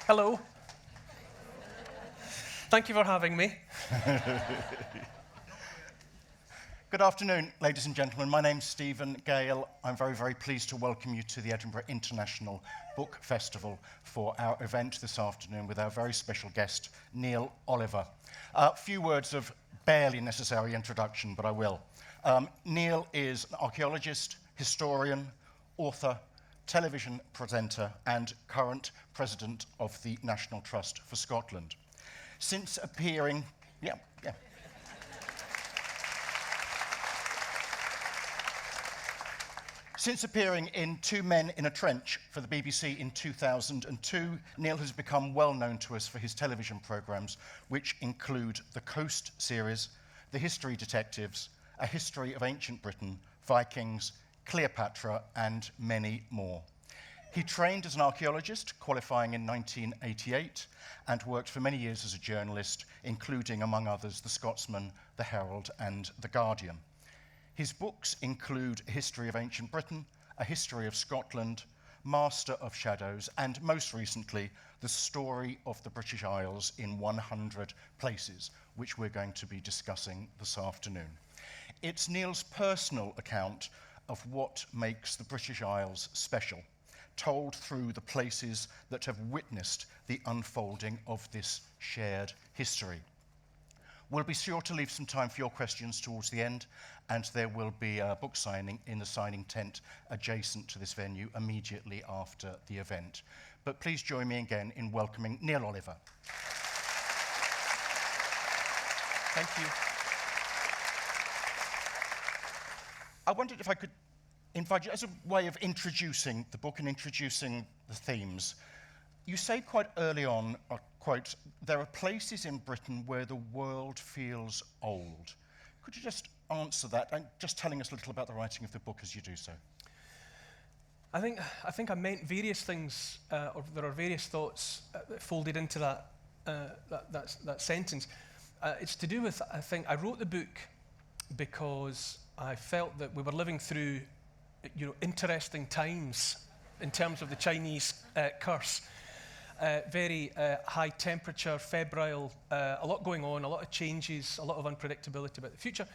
Hello. Thank you for having me. Good afternoon, ladies and gentlemen. My name's Stephen Gale. I'm very, very pleased to welcome you to the Edinburgh International Book Festival for our event this afternoon with our very special guest, Neil Oliver. A few words of barely necessary introduction, but I will. Neil is an archaeologist, historian, author, television presenter, and current president of the National Trust for Scotland. Since appearing in Two Men in a Trench for the BBC in 2002, Neil has become well known to us for his television programmes, which include the Coast series, The History Detectives, A History of Ancient Britain, Vikings, Cleopatra, and many more. He trained as an archaeologist, qualifying in 1988, and worked for many years as a journalist, including, among others, The Scotsman, The Herald, and The Guardian. His books include A History of Ancient Britain, A History of Scotland, Master of Shadows, and most recently, The Story of the British Isles in 100 Places, which we're going to be discussing this afternoon. It's Neil's personal account of what makes the British Isles special, told through the places that have witnessed the unfolding of this shared history. We'll be sure to leave some time for your questions towards the end, and there will be a book signing in the signing tent adjacent to this venue immediately after the event. But please join me again in welcoming Neil Oliver. Thank you. I wondered if I could invite you, as a way of introducing the book and introducing the themes. You say quite early on, quote, "There are places in Britain where the world feels old." Could you just answer that, and just telling us a little about the writing of the book as you do so? I think I meant various things, or there are various thoughts folded into that sentence. It's to do with, I think, I wrote the book because I felt that we were living through, interesting times in terms of the Chinese curse. Very high temperature, febrile, a lot going on, a lot of changes, a lot of unpredictability about the future,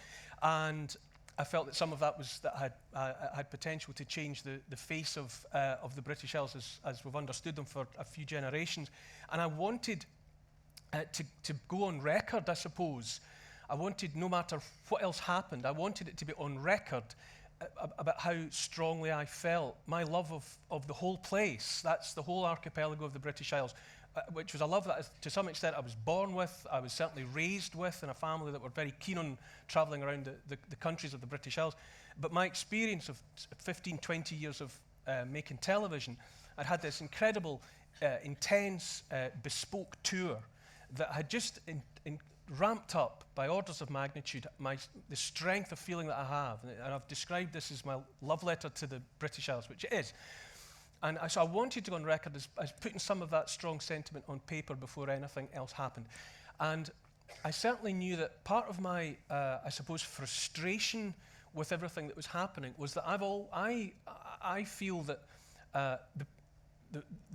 and I felt that some of that had potential to change the face of the British Isles as we've understood them for a few generations, and I wanted to go on record, I suppose. I wanted, no matter what else happened, I wanted it to be on record about how strongly I felt my love of the whole place. That's the whole archipelago of the British Isles, which was a love that, to some extent, I was born with, I was certainly raised with, in a family that were very keen on travelling around the countries of the British Isles. But my experience of 15, 20 years of making television, I'd had this incredible, intense, bespoke tour that had just ramped up by orders of magnitude the strength of feeling that I have. And I've described this as my love letter to the British Isles, which it is. And so I wanted to go on record as putting some of that strong sentiment on paper before anything else happened. And I certainly knew that part of my, I suppose, frustration with everything that was happening was that I feel that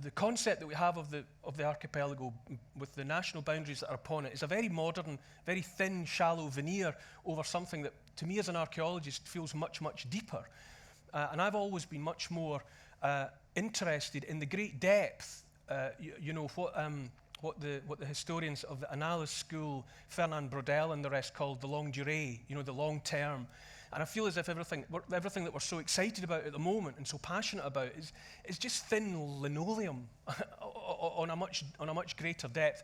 the concept that we have of the archipelago with the national boundaries that are upon it is a very modern, very thin, shallow veneer over something that, to me as an archaeologist, feels much, much deeper. And I've always been much more interested in the great depth, what the historians of the Annales School, Fernand Braudel and the rest, called the longue durée, the long term. And I feel as if everything that we're so excited about at the moment and so passionate about is just thin linoleum on a much greater depth.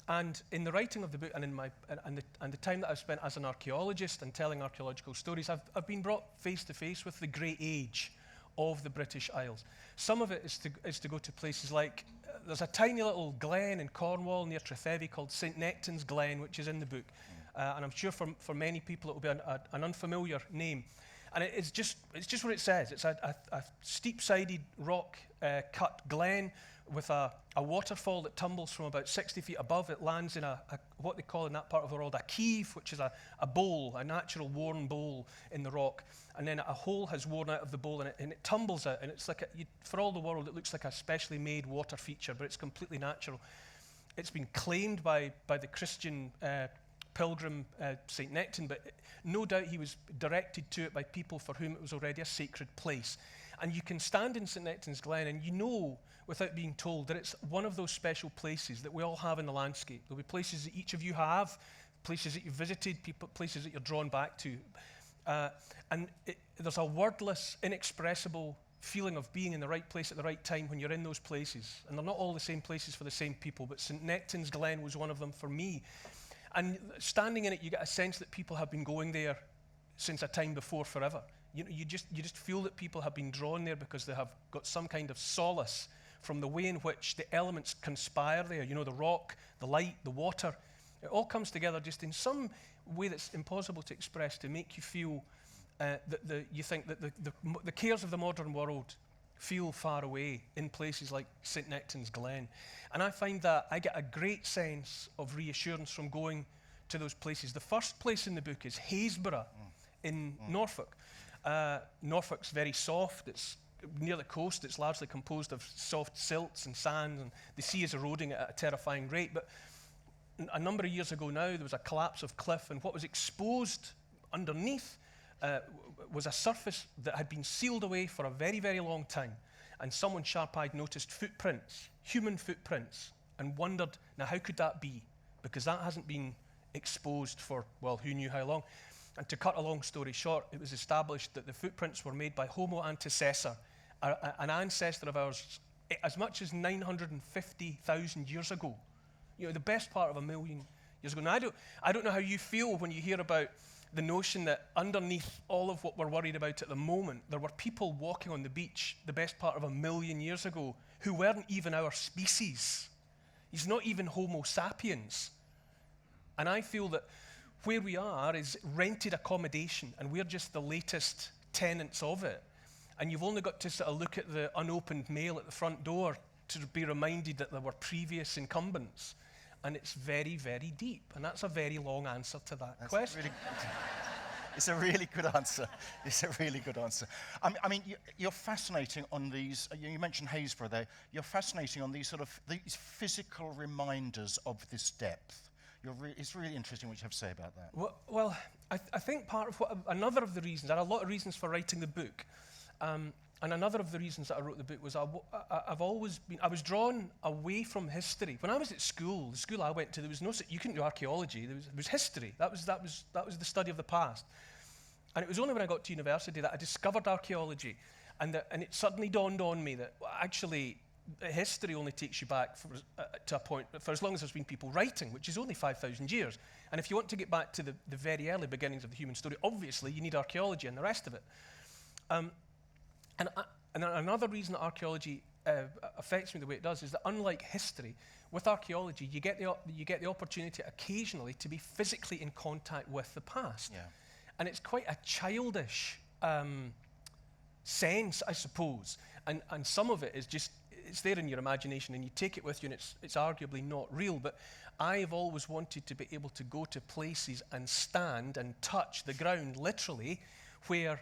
And in the writing of the book and in the time that I've spent as an archaeologist and telling archaeological stories, I've been brought face to face with the great age of the British Isles. Some of it is to go to places like, there's a tiny little glen in Cornwall near Trethevey called St Nectan's Glen, which is in the book. And I'm sure for many people it will be an unfamiliar name. And it's just what it says. It's a steep-sided rock cut glen with a waterfall that tumbles from about 60 feet above. It lands in what they call in that part of the world a keeve, which is a bowl, a natural worn bowl in the rock. And then a hole has worn out of the bowl, and it tumbles out. And it's like, for all the world, it looks like a specially made water feature, but it's completely natural. It's been claimed by the Christian pilgrim St. Nectan, but no doubt he was directed to it by people for whom it was already a sacred place. And you can stand in St. Nectan's Glen and you know, without being told, that it's one of those special places that we all have in the landscape. There'll be places that each of you have, places that you've visited, places that you're drawn back to. There's a wordless, inexpressible feeling of being in the right place at the right time when you're in those places. And they're not all the same places for the same people, but St. Nectan's Glen was one of them for me. And standing in it, you get a sense that people have been going there since a time before forever. You just feel that people have been drawn there because they have got some kind of solace from the way in which the elements conspire there. You know, the rock, the light, the water. It all comes together just in some way that's impossible to express, to make you feel you think that the cares of the modern world feel far away in places like St. Nectan's Glen. And I find that I get a great sense of reassurance from going to those places. The first place in the book is Haysborough in Norfolk. Norfolk's very soft. It's near the coast. It's largely composed of soft silts and sand, and the sea is eroding it at a terrifying rate. But a number of years ago now, there was a collapse of cliff, and what was exposed underneath was a surface that had been sealed away for a very, very long time. And someone sharp-eyed noticed footprints, human footprints, and wondered, now how could that be? Because that hasn't been exposed for, well, who knew how long. And to cut a long story short, it was established that the footprints were made by Homo antecessor, an ancestor of ours as much as 950,000 years ago. You know, the best part of 1 million years ago. Now, I don't know how you feel when you hear about the notion that underneath all of what we're worried about at the moment, there were people walking on the beach the best part of 1 million years ago who weren't even our species. He's not even Homo sapiens. And I feel that where we are is rented accommodation, and we're just the latest tenants of it. And you've only got to sort of look at the unopened mail at the front door to be reminded that there were previous incumbents. And it's very, very deep. And that's a very long answer to that question. It's a really good answer. It's a really good answer. I mean, you're fascinating on these, you mentioned Haysborough there, you're fascinating on these physical reminders of this depth. It's really interesting what you have to say about that. Well, I think part of another of the reasons, there are a lot of reasons for writing the book, and another of the reasons that I wrote the book was I was drawn away from history. When I was at school, the school I went to, there was you couldn't do archaeology, there was history. That was the study of the past. And it was only when I got to university that I discovered archaeology, and it suddenly dawned on me that actually history only takes you back to a point for as long as there's been people writing, which is only 5,000 years. And if you want to get back to the very early beginnings of the human story, obviously you need archaeology and the rest of it. And another reason that archaeology affects me the way it does is that, unlike history, with archaeology you get the opportunity occasionally to be physically in contact with the past. Yeah. And it's quite a childish sense, I suppose. And some of it is just, it's there in your imagination and you take it with you, and it's arguably not real. But I've always wanted to be able to go to places and stand and touch the ground, literally, where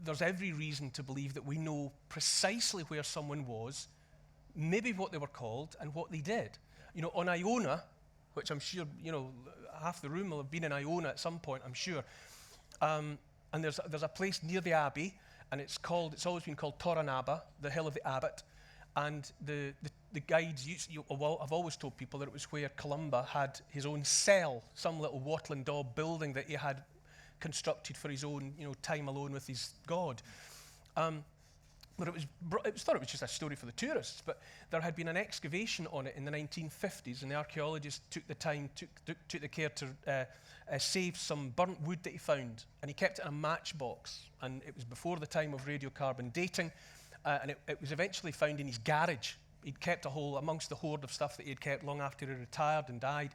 there's every reason to believe that we know precisely where someone was, maybe what they were called, and what they did. You know, on Iona, which I'm sure, you know, half the room will have been in Iona at some point, I'm sure. And there's a place near the Abbey, and it's always been called Torranaba, the hill of the abbot. And the guides I've always told people that it was where Columba had his own cell, some little wattle and daub building that he had constructed for his own, you know, time alone with his God. But it was thought it was just a story for the tourists, but there had been an excavation on it in the 1950s, and the archaeologist took the care to save some burnt wood that he found, and he kept it in a matchbox, and it was before the time of radiocarbon dating, and it was eventually found in his garage. He'd kept amongst the hoard of stuff that he had kept long after he retired and died,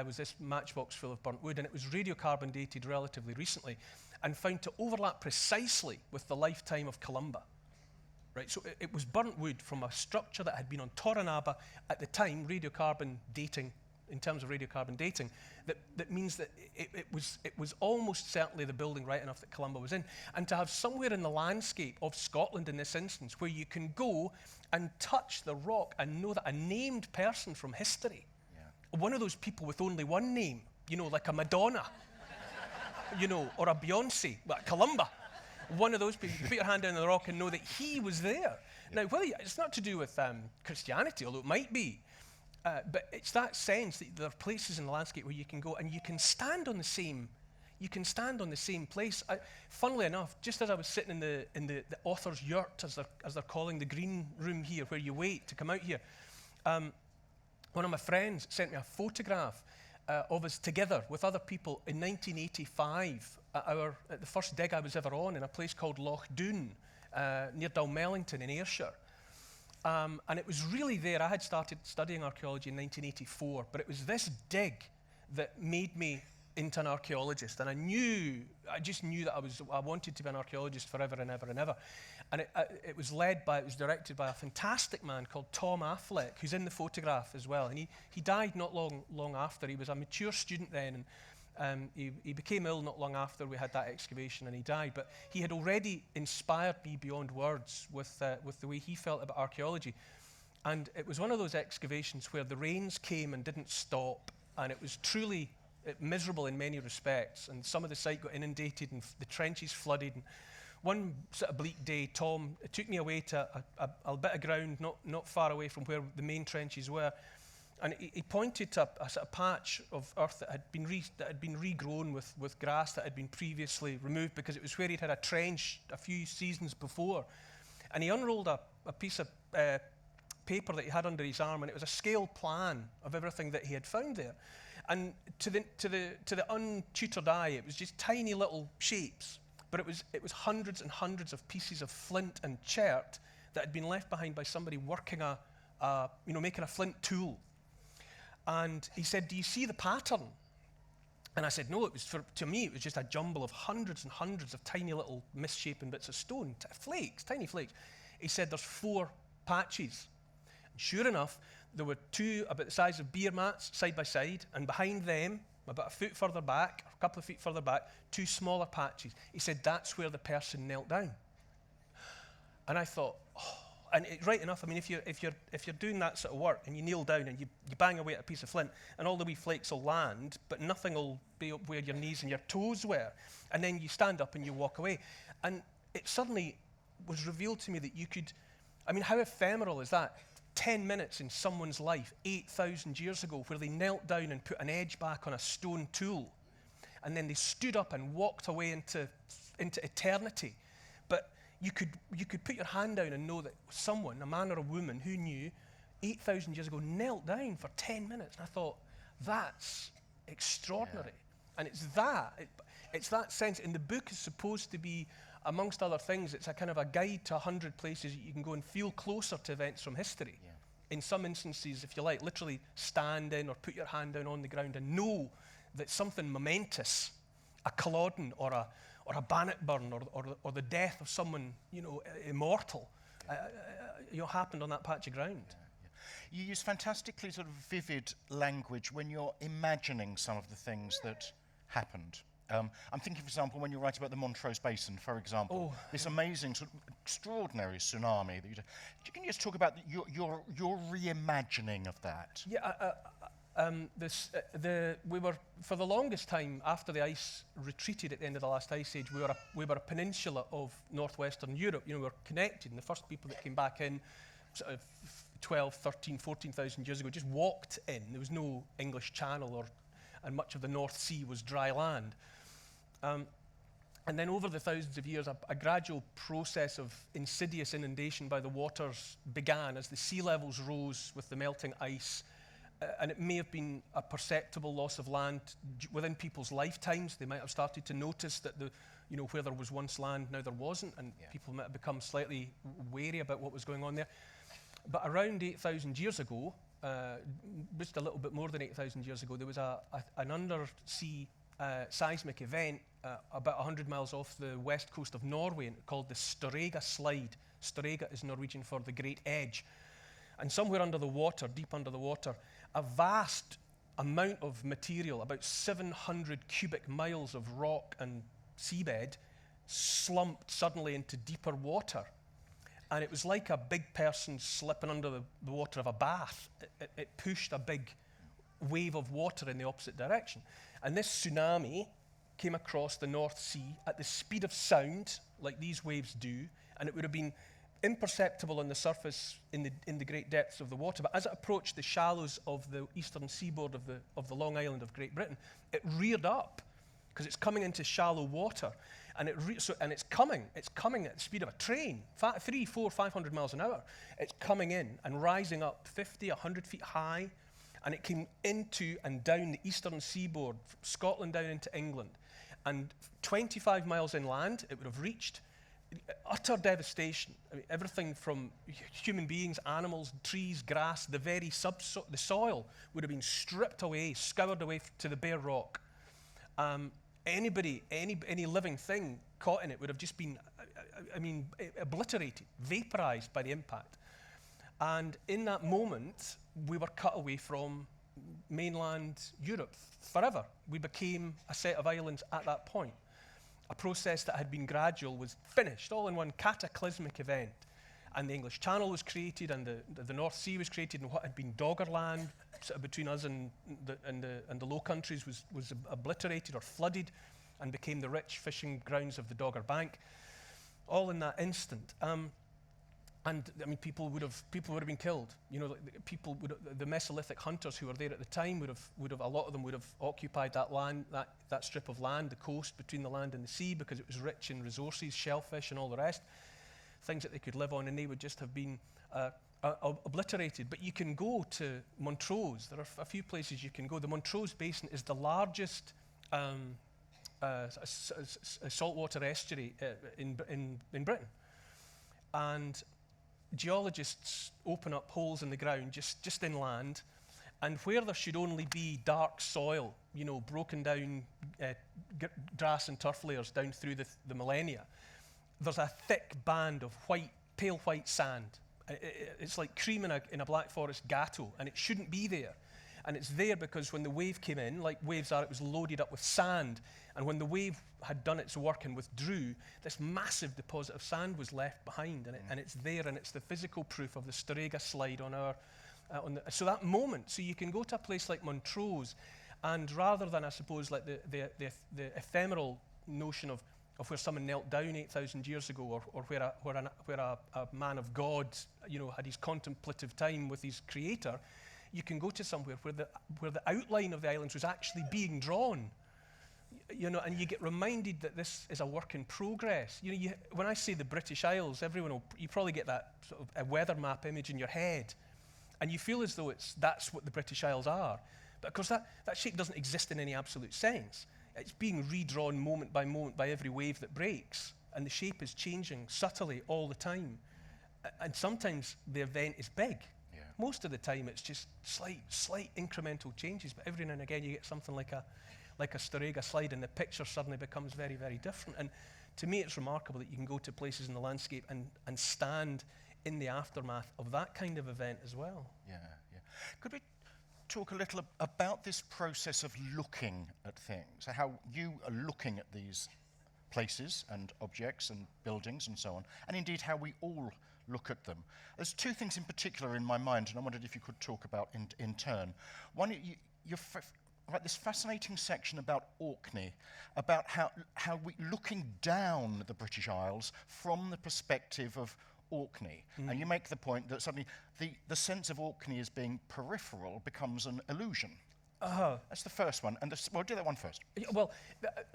was this matchbox full of burnt wood, and it was radiocarbon dated relatively recently, and found to overlap precisely with the lifetime of Columba. right? So it was burnt wood from a structure that had been on Toranaba at the time, radiocarbon dating, in terms of radiocarbon dating, that means that it was almost certainly the building right enough that Columba was in. And to have somewhere in the landscape of Scotland in this instance where you can go and touch the rock and know that a named person from history, one of those people with only one name, you know, like a Madonna, you know, or a Beyonce, like Columba, one of those people, you put your hand down on the rock and know that he was there. Now, it's not to do with Christianity, although it might be, but it's that sense that there are places in the landscape where you can go and you can stand on the same place. Funnily enough, just as I was sitting in the author's yurt, as they're calling the green room here, where you wait to come out here, one of my friends sent me a photograph of us together with other people in 1985 at the first dig I was ever on in a place called Loch Doon near Dalmellington in Ayrshire. And it was really there. I had started studying archaeology in 1984, but it was this dig that made me into an archaeologist. And I just knew that I wanted to be an archaeologist forever and ever and ever. And it was directed by a fantastic man called Tom Affleck, who's in the photograph as well. And he died not long after. He was a mature student then, and he became ill not long after we had that excavation, and he died. But he had already inspired me beyond words with the way he felt about archaeology. And it was one of those excavations where the rains came and didn't stop, and it was truly miserable in many respects. And some of the site got inundated, and the trenches flooded. And one sort of bleak day, Tom took me away to a bit of ground not far away from where the main trenches were. And he pointed to a sort of patch of earth that had been regrown with grass that had been previously removed, because it was where he'd had a trench a few seasons before. And he unrolled a piece of paper that he had under his arm, and it was a scale plan of everything that he had found there. And to the untutored eye, it was just tiny little shapes, but it was hundreds and hundreds of pieces of flint and chert that had been left behind by somebody working making a flint tool. And he said, "Do you see the pattern?" And I said, "No." To me, it was just a jumble of hundreds and hundreds of tiny little misshapen bits of stone, tiny flakes. He said, "There's 4 patches." And sure enough, there were 2 about the size of beer mats side by side, and behind them, about a foot further back, a couple of feet further back, 2 smaller patches. He said, "That's where the person knelt down." And I thought, and right enough, I mean, if you're doing that sort of work and you kneel down and you bang away at a piece of flint, and all the wee flakes will land, but nothing will be up where your knees and your toes were, and then you stand up and you walk away. And it suddenly was revealed to me that you could, I mean, how ephemeral is that? 10 minutes in someone's life 8,000 years ago, where they knelt down and put an edge back on a stone tool, and then they stood up and walked away into eternity. But you could put your hand down and know that someone, a man or a woman who knew 8,000 years ago, knelt down for 10 minutes. And I thought, that's extraordinary. Yeah. And it's that sense. And the book is supposed to be, amongst other things, it's a kind of a guide to 100 places you can go and feel closer to events from history. Yeah. In some instances, if you like, literally stand in or put your hand down on the ground and know that something momentous, a Culloden or a Bannockburn or the death of someone, immortal, happened on that patch of ground. Yeah. You use fantastically sort of vivid language when you're imagining some of the things that happened. I'm thinking, for example, when you write about the Montrose Basin, for example, this amazing, sort of extraordinary tsunami that you do. Can you just talk about your reimagining of that? Yeah. We were, for the longest time after the ice retreated at the end of the last ice age, we were a peninsula of northwestern Europe. We were connected, and the first people that came back in sort of 12, 13, 14,000 years ago just walked in. There was no English Channel, and much of the North Sea was dry land. And then over the thousands of years, a gradual process of insidious inundation by the waters began as the sea levels rose with the melting ice. And it may have been a perceptible loss of land within people's lifetimes. They might have started to notice that where there was once land, now there wasn't, and people might have become slightly wary about what was going on there. But around 8,000 years ago, just a little bit more than 8,000 years ago, there was an undersea seismic event about 100 miles off the west coast of Norway called the Storega Slide. Storega is Norwegian for the Great Edge. And somewhere under the water, deep under the water, a vast amount of material, about 700 cubic miles of rock and seabed, slumped suddenly into deeper water. And it was like a big person slipping under the water of a bath. It pushed a big wave of water in the opposite direction. And this tsunami came across the North Sea at the speed of sound, like these waves do, and it would have been imperceptible on the surface in the great depths of the water. But as it approached the shallows of the eastern seaboard of the Long Island of Great Britain, it reared up because it's coming into shallow water, and it's coming at the speed of a train, 300, 400, 500 miles an hour. It's coming in and rising up 50, 100 feet high, and it came into and down the eastern seaboard, from Scotland down into England, and 25 miles inland it would have reached. Utter devastation. I mean, everything from human beings, animals, trees, grass, the very the soil would have been stripped away, scoured away to the bare rock. Any living thing caught in it would have just been, obliterated, vaporized by the impact. And in that moment, we were cut away from mainland Europe forever. We became a set of islands at that point. A process that had been gradual was finished, all in one cataclysmic event. And the English Channel was created, and the North Sea was created, and what had been Doggerland sort of between us and the Low Countries was obliterated or flooded, and became the rich fishing grounds of the Dogger Bank, all in that instant. And I mean, people would have been killed. You know, the Mesolithic hunters who were there at the time would have a lot of them would have occupied that land, that strip of land, the coast between the land and the sea, because it was rich in resources, shellfish and all the rest, things that they could live on, and they would just have been obliterated. But you can go to Montrose. There are a few places you can go. The Montrose Basin is the largest saltwater estuary in Britain, and geologists open up holes in the ground just inland, and where there should only be dark soil, you know, broken down grass and turf layers down through the millennia, there's a thick band of pale white sand. It's like cream in a Black Forest gatto, and it shouldn't be there. And it's there because when the wave came in, like waves are, it was loaded up with sand. And when the wave had done its work and withdrew, this massive deposit of sand was left behind. And it's there, and it's the physical proof of the Storega Slide on our... so that moment, so you can go to a place like Montrose, and rather than, I suppose, like the ephemeral notion of where someone knelt down 8,000 years ago, or where a man of God, you know, had his contemplative time with his creator, you can go to somewhere where the outline of the islands was actually being drawn, you know, and you get reminded that this is a work in progress. You know, when I say the British Isles, you probably get that sort of a weather map image in your head, and you feel as though that's what the British Isles are. But of course, that shape doesn't exist in any absolute sense. It's being redrawn moment by every wave that breaks, and the shape is changing subtly all the time. And sometimes the event is big. Yeah. Most of the time, it's just slight incremental changes, but every now and again you get something like a Storega Slide, and the picture suddenly becomes very, very different. And to me, it's remarkable that you can go to places in the landscape and stand in the aftermath of that kind of event as well. Yeah, yeah. Could we talk a little about this process of looking at things, so how you are looking at these places and objects and buildings and so on, and indeed how we all look at them. There's two things in particular in my mind, and I wondered if you could talk about in turn. One, you're right, this fascinating section about Orkney, about how we looking down the British Isles from the perspective of Orkney. And you make the point that suddenly the sense of Orkney as being peripheral becomes an illusion. That's the first one. And we'll do that one first. Yeah, well,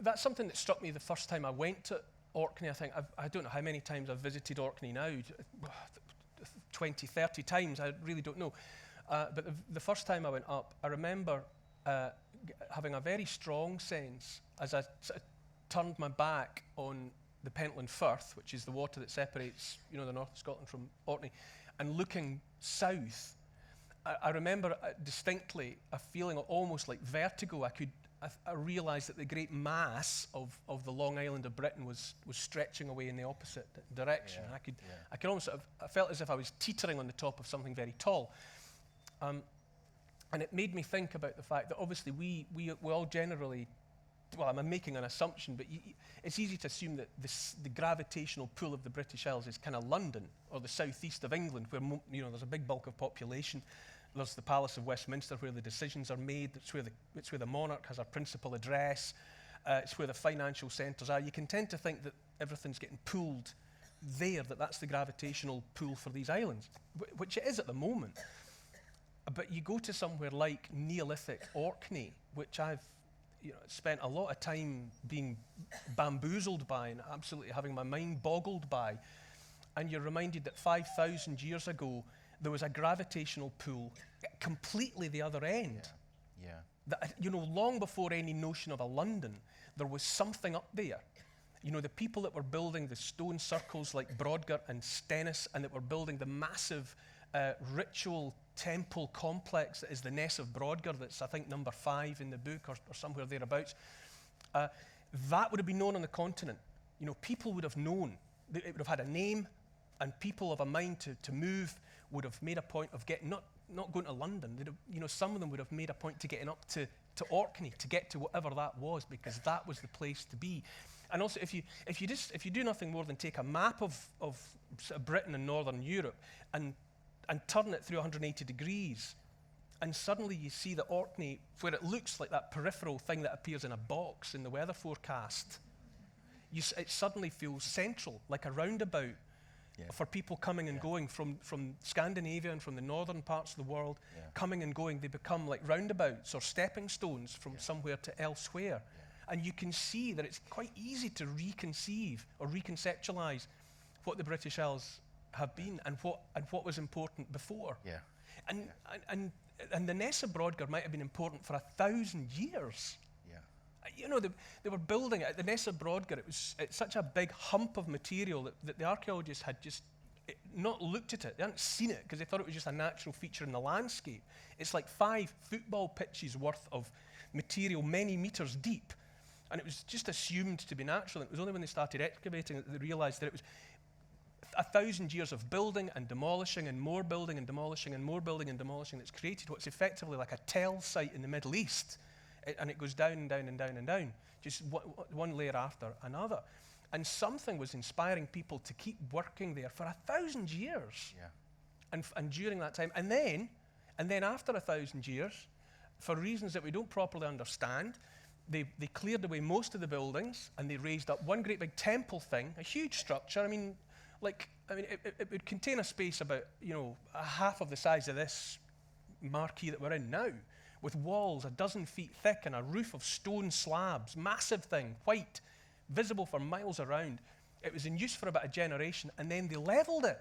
that's something that struck me the first time I went to Orkney. I think I don't know how many times I've visited Orkney now, 20, 30 times, I really don't know. But the first time I went up, I remember having a very strong sense as I sort of turned my back on the Pentland Firth, which is the water that separates, you know, the north of Scotland from Orkney, and looking south. I remember distinctly a feeling almost like vertigo. I realised that the great mass of the long island of Britain was stretching away in the opposite direction. Yeah, I could almost I felt as if I was teetering on the top of something very tall. And it made me think about the fact that obviously we all generally, well, I'm making an assumption, but it's easy to assume that the gravitational pull of the British Isles is kind of London or the southeast of England, where there's a big bulk of population. There's the Palace of Westminster where the decisions are made. It's where the monarch has a principal address. It's where the financial centres are. You can tend to think that everything's getting pulled there, that's the gravitational pull for these islands, which it is at the moment. But you go to somewhere like Neolithic Orkney, which I've spent a lot of time being bamboozled by and absolutely having my mind boggled by, and you're reminded that 5,000 years ago there was a gravitational pull completely the other end. Yeah. That, long before any notion of a London, there was something up there. The people that were building the stone circles like Brodgar and Stennis, and that were building the massive ritual temple complex that is the Ness of Brodgar, that's I think number 5 in the book or somewhere thereabouts, that would have been known on the continent. People would have known. It would have had a name, and people of a mind to move would have made a point of getting, not going to London. They'd have, some of them would have made a point to getting up to Orkney, to get to whatever that was, because that was the place to be. And also, if you do nothing more than take a map of sort of Britain and Northern Europe and turn it through 180 degrees, and suddenly you see that Orkney, where it looks like that peripheral thing that appears in a box in the weather forecast, it suddenly feels central, like a roundabout for people coming and going from Scandinavia and from the northern parts of the world, coming and going. They become like roundabouts or stepping stones from somewhere to elsewhere. And you can see that it's quite easy to reconceive or reconceptualize what the British Isles have been and what was important before. Yeah. And the Ness of Brodgar might have been important for 1,000 years. Yeah. They were building it at the Ness of Brodgar. It's such a big hump of material that the archaeologists had just not looked at it. They hadn't seen it because they thought it was just a natural feature in the landscape. It's like 5 football pitches worth of material, many meters deep. And it was just assumed to be natural. It was only when they started excavating that they realized that it was 1,000 years of building and demolishing and more building and demolishing and more building and demolishing that's created what's effectively like a tell site in the Middle East. And it goes down and down and down and down, just one layer after another. And something was inspiring people to keep working there for 1,000 years. Yeah. And during that time, and then after 1,000 years, for reasons that we don't properly understand, they cleared away most of the buildings and they raised up one great big temple thing, a huge structure. It would contain a space about, a half of the size of this marquee that we're in now, with walls 12 feet thick and a roof of stone slabs, massive thing, white, visible for miles around. It was in use for about a generation, and then they leveled it.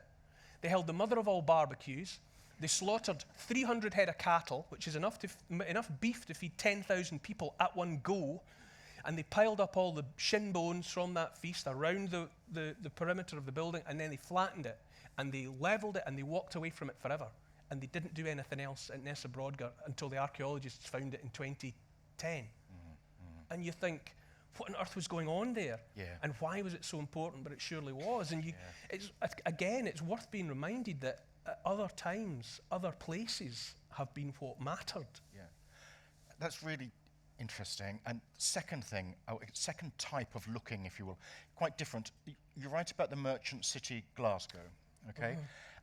They held the mother of all barbecues. They slaughtered 300 head of cattle, which is enough beef to feed 10,000 people at one go. And they piled up all the shin bones from that feast around the perimeter of the building, and then they flattened it, and they leveled it, and they walked away from it forever. And they didn't do anything else at Ness of Brodgar until the archaeologists found it in 2010. And you think, what on earth was going on there? Yeah. And why was it so important? But it surely was. And it's worth being reminded that at other times, other places have been what mattered. Yeah. That's really interesting. And second thing, second type of looking, if you will, quite different. You write about the merchant city Glasgow, okay?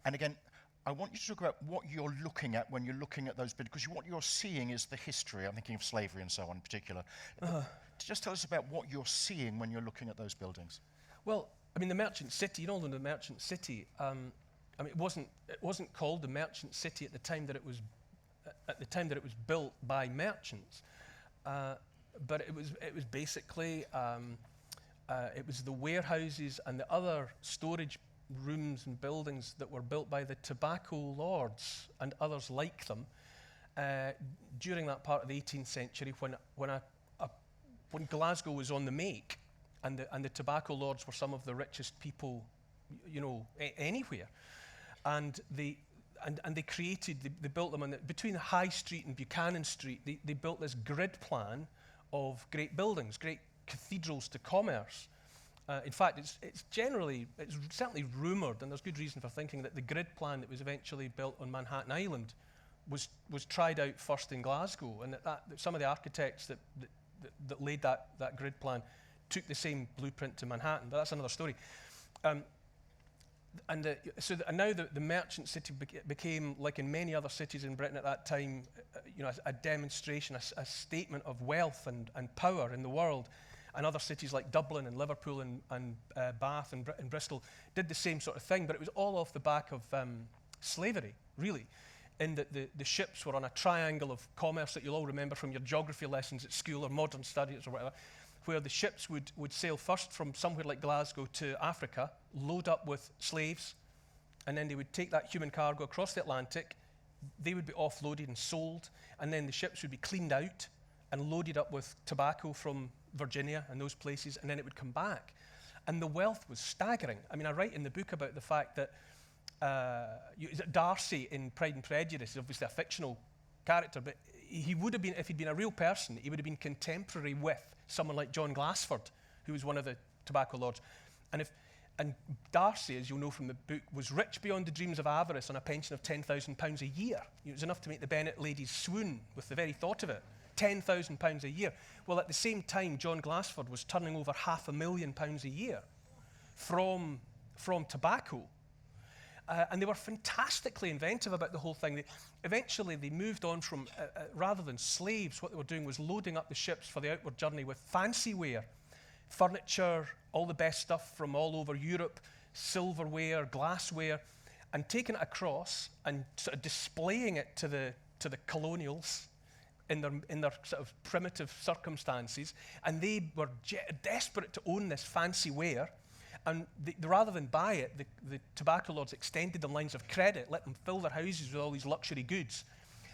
And again, I want you to talk about what you're looking at when you're looking at those buildings, because what you're seeing is the history. I'm thinking of slavery and so on in particular. Just tell us about what you're seeing when you're looking at those buildings. Well, the merchant city, the merchant city, it wasn't called the merchant city at the time that it was built by merchants. But it was basically it was the warehouses and the other storage rooms and buildings that were built by the tobacco lords and others like them during that part of the 18th century when Glasgow was on the make, and the tobacco lords were some of the richest people, anywhere, and they built them between High Street and Buchanan Street. They built this grid plan of great buildings, great cathedrals to commerce. In fact, it's certainly rumoured, and there's good reason for thinking that the grid plan that was eventually built on Manhattan Island was tried out first in Glasgow, and that some of the architects that laid that grid plan took the same blueprint to Manhattan, but that's another story. And now the merchant city became, like in many other cities in Britain at that time, a demonstration, a statement of wealth and power in the world. And other cities like Dublin and Liverpool and Bath and Bristol did the same sort of thing, but it was all off the back of slavery, really, in that the ships were on a triangle of commerce that you'll all remember from your geography lessons at school or modern studies or whatever, where the ships would sail first from somewhere like Glasgow to Africa, load up with slaves, and then they would take that human cargo across the Atlantic. They would be offloaded and sold, and then the ships would be cleaned out and loaded up with tobacco from Virginia and those places, and then it would come back. And the wealth was staggering. I mean, I write in the book about the fact that Darcy in Pride and Prejudice is obviously a fictional character, but he would have been, if he'd been a real person, he would have been contemporary with someone like John Glassford, who was one of the tobacco lords. And Darcy, as you'll know from the book, was rich beyond the dreams of avarice on a pension of £10,000 a year. It was enough to make the Bennet ladies swoon with the very thought of it. £10,000 a year. Well, at the same time, John Glassford was turning over £500,000 a year from tobacco. And they were fantastically inventive about the whole thing. Eventually, they moved on from, rather than slaves, what they were doing was loading up the ships for the outward journey with fancy ware, furniture, all the best stuff from all over Europe, silverware, glassware, and taking it across and sort of displaying it to the colonials in their sort of primitive circumstances. And they were desperate to own this fancy ware. And rather than buy it, the tobacco lords extended the lines of credit, let them fill their houses with all these luxury goods.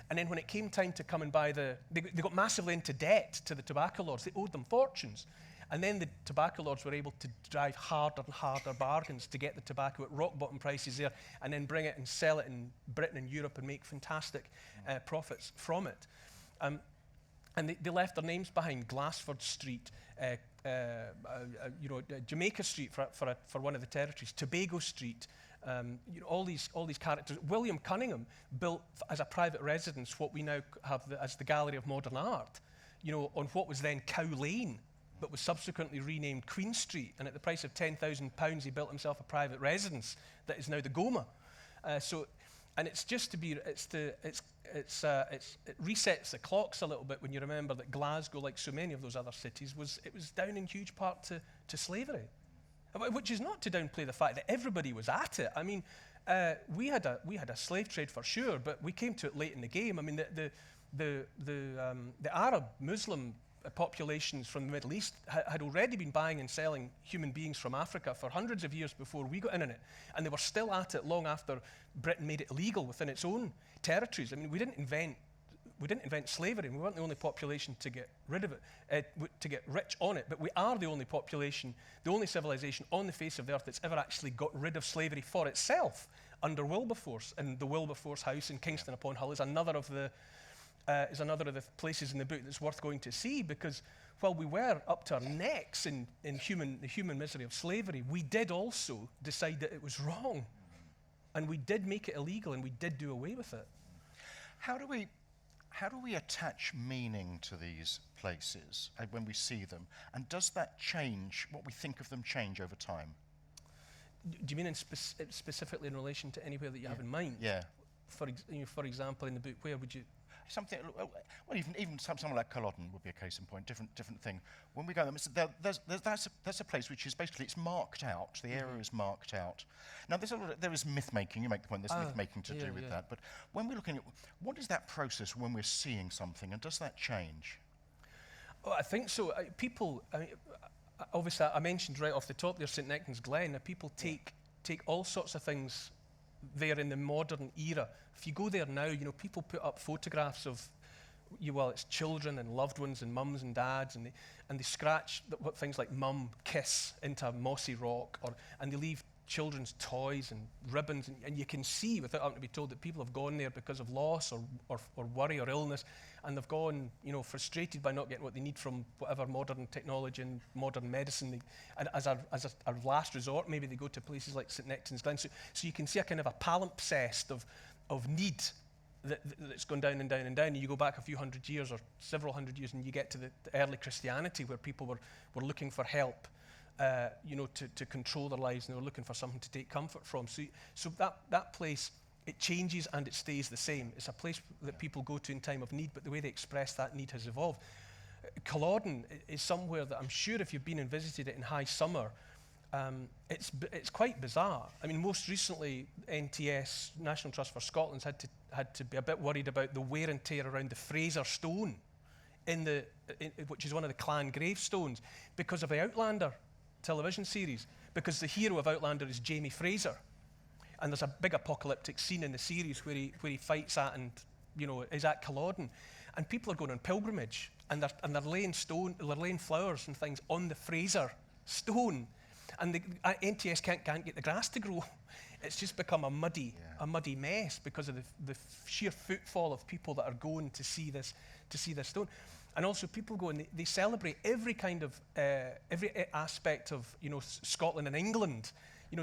And then when it came time to come and buy they got massively into debt to the tobacco lords. They owed them fortunes. And then the tobacco lords were able to drive harder and harder bargains to get the tobacco at rock bottom prices there, and then bring it and sell it in Britain and Europe and make fantastic profits from it. And they left their names behind: Glassford Street, Jamaica Street for one of the territories, Tobago Street, all these characters. William Cunningham built as a private residence what we now have as the Gallery of Modern Art, on what was then Cow Lane, but was subsequently renamed Queen Street. And at the price of £10,000, he built himself a private residence that is now the Goma. And it's just to be, it resets the clocks a little bit when you remember that Glasgow, like so many of those other cities, was down in huge part to slavery, which is not to downplay the fact that everybody was at it. I mean, we had a slave trade for sure, but we came to it late in the game. I mean, the Arab Muslim populations from the Middle East had already been buying and selling human beings from Africa for hundreds of years before we got in it, and they were still at it long after Britain made it illegal within its own territories. I mean, we didn't invent slavery, and we weren't the only population to get rid of it, to get rich on it, but we are the only population, the only civilization on the face of the earth that's ever actually got rid of slavery for itself under Wilberforce. And the Wilberforce House in Kingston upon Hull is another of the places in the book that's worth going to see, because while we were up to our necks in the human misery of slavery, we did also decide that it was wrong. And we did make it illegal, and we did do away with it. How do we attach meaning to these places when we see them? And does that change, what we think of them change over time? Do you mean specifically in relation to anywhere that you have in mind? Yeah. For example, in the book, where would you... Something, well, even someone like Culloden would be a case in point, different thing. When we go there, that's a place which is basically, it's marked out, the area is marked out. Now, there is myth-making, you make the point, there's myth-making to do with that, but when we're looking at, what is that process when we're seeing something, and does that change? Oh, I think so. Obviously, I mentioned right off the top there, St Nectan's Glen. People take all sorts of things there in the modern era. If you go there now, people put up photographs of, it's children and loved ones and mums and dads, and they scratch what things like mum, kiss into mossy rock, and they leave children's toys and ribbons, and you can see, without having to be told, that people have gone there because of loss or worry or illness, and they've gone, frustrated by not getting what they need from whatever modern technology and modern medicine. And as a last resort, maybe they go to places like St Nectan's Glen. So you can see a kind of a palimpsest of need that's gone down and down and down. And you go back a few hundred years or several hundred years, and you get to the early Christianity, where people were looking for help, to control their lives, and they were looking for something to take comfort from. So that place, it changes and it stays the same. It's a place that people go to in time of need, but the way they express that need has evolved. Culloden is somewhere that I'm sure, if you've been and visited it in high summer, it's quite bizarre. I mean, most recently, NTS, National Trust for Scotland's had to be a bit worried about the wear and tear around the Fraser Stone, which is one of the clan gravestones, because of the Outlander television series, because the hero of Outlander is Jamie Fraser. And there's a big apocalyptic scene in the series where he fights at and, is at Culloden. And people are going on pilgrimage, and they're laying flowers and things on the Fraser Stone. And the NTS can't get the grass to grow. It's just become a muddy mess because of the sheer footfall of people that are going to see this stone. And also, people go and they celebrate every kind of every aspect of Scotland and England.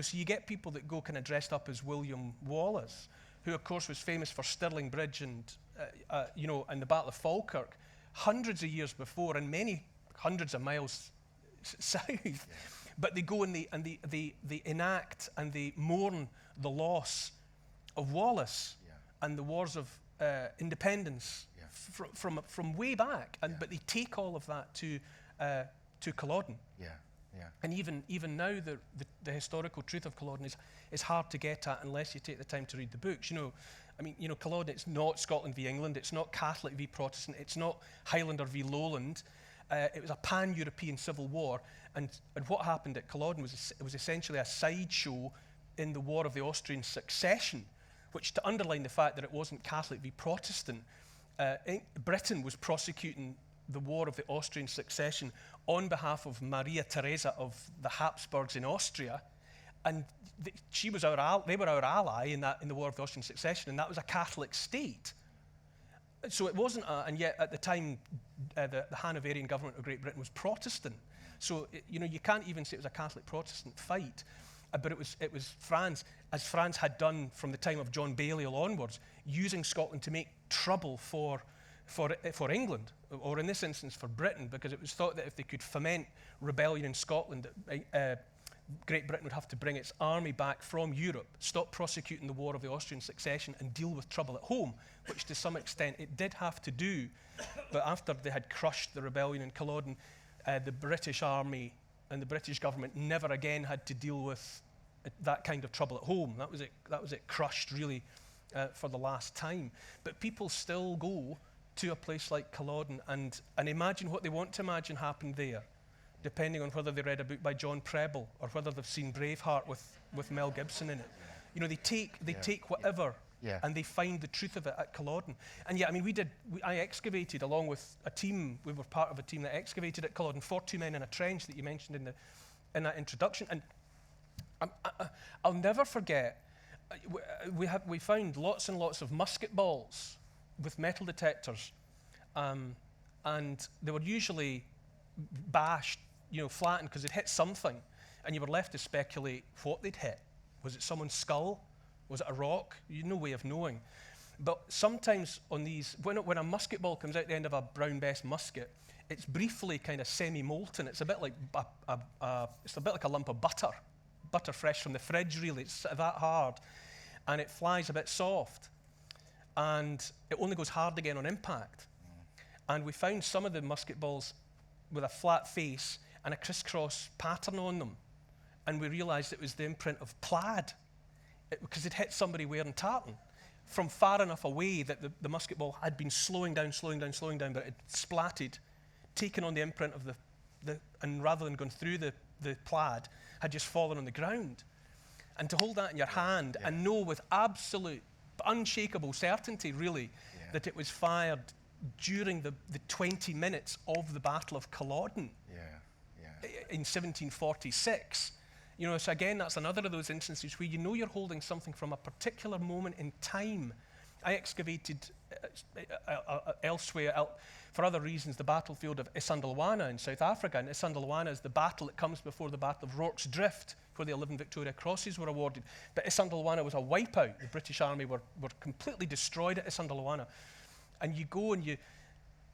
So you get people that go kind of dressed up as William Wallace, who of course was famous for Stirling Bridge and and the Battle of Falkirk, hundreds of years before, and many hundreds of miles south. Yeah. But they go and they enact and they mourn the loss of Wallace and the wars of independence from way back. But they take all of that to Culloden. Yeah. Yeah. And even now, the historical truth of Culloden is hard to get at unless you take the time to read the books. Culloden, it's not Scotland v England, it's not Catholic v Protestant, it's not Highlander v Lowland. It was a pan-European civil war, and what happened at Culloden was essentially a sideshow in the War of the Austrian Succession, which, to underline the fact that it wasn't Catholic v Protestant, Britain was prosecuting the War of the Austrian Succession on behalf of Maria Theresa of the Habsburgs in Austria, and they were our ally in the War of the Austrian Succession, and that was a Catholic state. So it wasn't, and yet at the time, the Hanoverian government of Great Britain was Protestant. So you can't even say it was a Catholic Protestant fight, but it was France, as France had done from the time of John Balliol onwards, using Scotland to make trouble for England, or in this instance for Britain, because it was thought that if they could foment rebellion in Scotland, Great Britain would have to bring its army back from Europe, stop prosecuting the War of the Austrian Succession, and deal with trouble at home, which to some extent it did have to do. But after they had crushed the rebellion in Culloden, the British Army and the British government never again had to deal with that kind of trouble at home. That was it crushed really for the last time. But people still go to a place like Culloden and imagine what they want to imagine happened there, depending on whether they read a book by John Preble or whether they've seen Braveheart with Mel Gibson in it. They take whatever and they find the truth of it at Culloden. And I excavated along with a team. We were part of a team that excavated at Culloden, 42 men in a trench that you mentioned in that introduction. And I'll never forget, we found lots and lots of musket balls with metal detectors, and they were usually bashed, flattened because they'd hit something, and you were left to speculate what they'd hit. Was it someone's skull? Was it a rock? You had no way of knowing. But sometimes on these, when a musket ball comes out the end of a Brown Bess musket, it's briefly kind of semi-molten. It's a bit like a lump of butter fresh from the fridge. Really, it's that hard, and it flies a bit soft, and it only goes hard again on impact. And we found some of the musket balls with a flat face and a crisscross pattern on them, and we realised it was the imprint of plaid, because it hit somebody wearing tartan from far enough away that the musket ball had been slowing down, but it splatted, taken on the imprint of and rather than going through the plaid, had just fallen on the ground. And to hold that in your hand and know with absolute, unshakable certainty, really, that it was fired during the 20 minutes of the Battle of Culloden in 1746, You know, so again, that's another of those instances where you know you're holding something from a particular moment in time. I excavated elsewhere, for other reasons, the battlefield of Isandlwana in South Africa. And Isandlwana is the battle that comes before the Battle of Rorke's Drift, where the 11 Victoria Crosses were awarded. But Isandlwana was a wipeout. The British Army were completely destroyed at Isandlwana. And you go and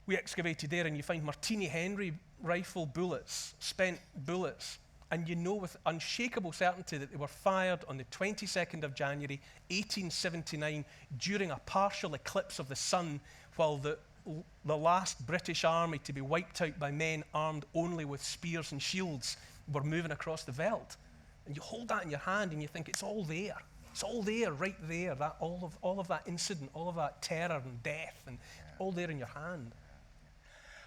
we excavated there and you find Martini Henry rifle bullets, spent bullets, and you know with unshakable certainty that they were fired on the 22nd of January, 1879, during a partial eclipse of the sun, while the last British army to be wiped out by men armed only with spears and shields were moving across the veldt. And you hold that in your hand and you think it's all there. It's all there, right there. That all of that incident, all of that terror and death, and all there in your hand.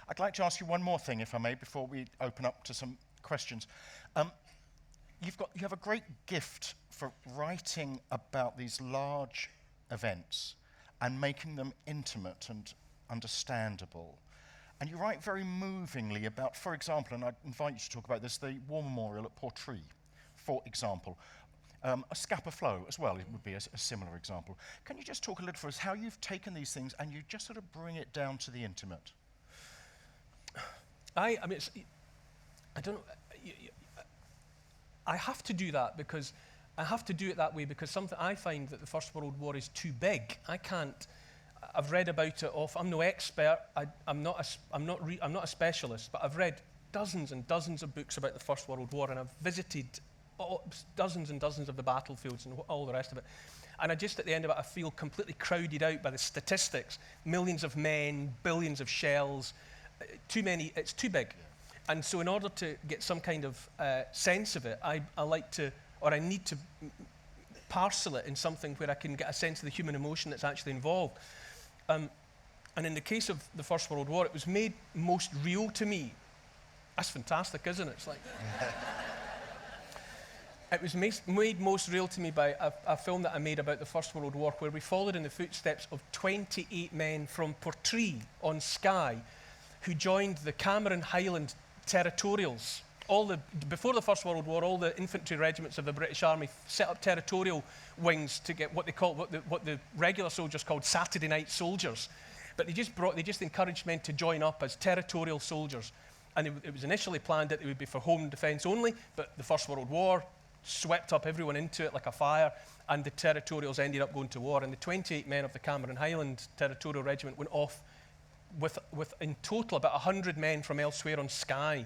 I'd like to ask you one more thing, if I may, before we open up to some questions. You have a great gift for writing about these large events and making them intimate and understandable. And you write very movingly about, for example, and I invite you to talk about this, the War Memorial at Portree, for example. A Scapa Flow as well, it would be a similar example. Can you just talk a little for us how you've taken these things and you just sort of bring it down to the intimate? I mean, I don't know. I have to do that because I have to do it that way because something I find that the First World War is too big. I can't. I've read about it. I'm no expert. I'm not a specialist. But I've read dozens and dozens of books about the First World War, and I've visited dozens and dozens of the battlefields and all the rest of it. And I just, at the end of it, I feel completely crowded out by the statistics. Millions of men, billions of shells. Too many. It's too big. And so in order to get some kind of sense of it, I like to, or I need to parcel it in something where I can get a sense of the human emotion that's actually involved. And in the case of the First World War, it was made most real to me. That's fantastic, isn't it? It's like... It was made most real to me by a film that I made about the First World War, where we followed in the footsteps of 28 men from Portree on Skye, who joined the Cameron Highland Territorials. Before the First World War, all the infantry regiments of the British Army set up territorial wings to get what the regular soldiers called Saturday night soldiers. But they just encouraged men to join up as territorial soldiers. And it was initially planned that it would be for home defence only, but the First World War swept up everyone into it like a fire, and the territorials ended up going to war. And the 28 men of the Cameron Highland Territorial Regiment went off with in total about 100 men from elsewhere on Skye.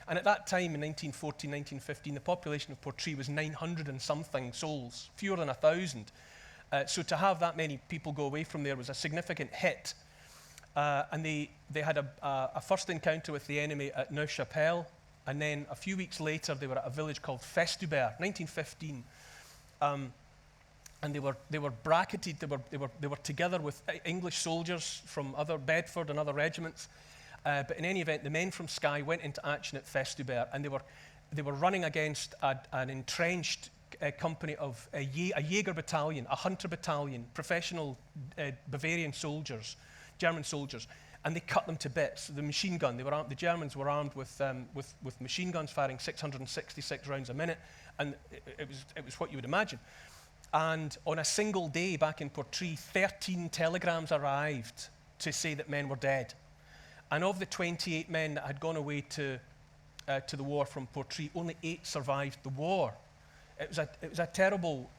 And at that time, in 1914, 1915, the population of Portree was 900 and something souls, fewer than 1,000. So to have that many people go away from there was a significant hit. And they had a first encounter with the enemy at Neuchâtel, and then a few weeks later they were at a village called Festubert, 1915. And they were bracketed. They were together with English soldiers from other Bedford and other regiments. But in any event, the men from Skye went into action at Festubert, and they were running against an entrenched company of a Jaeger battalion, a hunter battalion, professional Bavarian soldiers, German soldiers, and they cut them to bits. The machine gun. The Germans were armed with machine guns firing 666 rounds a minute, and it was what you would imagine. And on a single day back in Portree, 13 telegrams arrived to say that men were dead. And of the 28 men that had gone away to the war from Portree, only 8 survived the war. It was a terrible...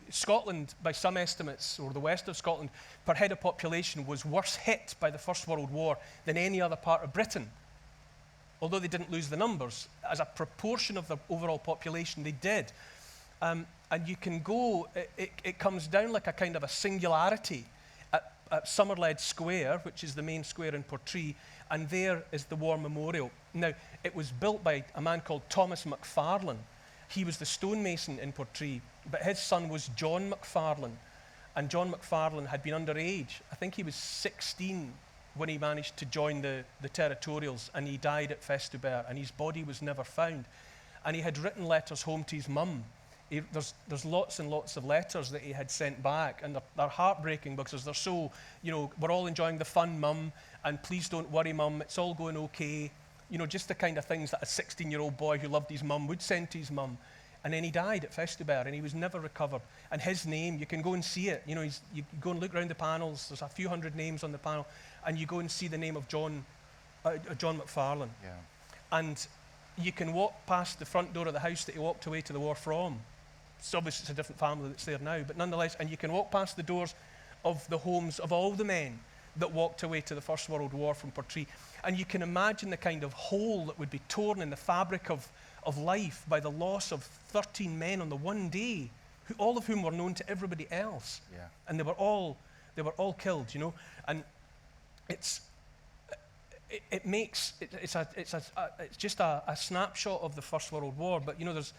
Scotland, by some estimates, or the west of Scotland, per head of population, was worse hit by the First World War than any other part of Britain. Although they didn't lose the numbers, as a proportion of the overall population, they did. And you can go, it comes down like a kind of a singularity at Somerled Square, which is the main square in Portree, and there is the War Memorial. Now, it was built by a man called Thomas McFarlane. He was the stonemason in Portree, but his son was John McFarlane, and John McFarlane had been underage. I think he was 16 when he managed to join the territorials, and he died at Festubert, and his body was never found. And he had written letters home to his mum. There's lots and lots of letters that he had sent back, and they're heartbreaking because they're so, we're all enjoying the fun, Mum, and please don't worry, Mum, it's all going okay. Just the kind of things that a 16-year-old boy who loved his mum would send to his mum. And then he died at Festubert, and he was never recovered. And his name, you can go and see it. You know, you go and look around the panels. There's a few hundred names on the panel, and you go and see the name of John McFarlane. Yeah. And you can walk past the front door of the house that he walked away to the war from. So obviously it's a different family that's there now, but nonetheless, and you can walk past the doors of the homes of all the men that walked away to the First World War from Portree. And you can imagine the kind of hole that would be torn in the fabric of life by the loss of 13 men on the one day, all of whom were known to everybody else. Yeah. And they were all killed, you know. And it's just a snapshot of the First World War. But you know, there's,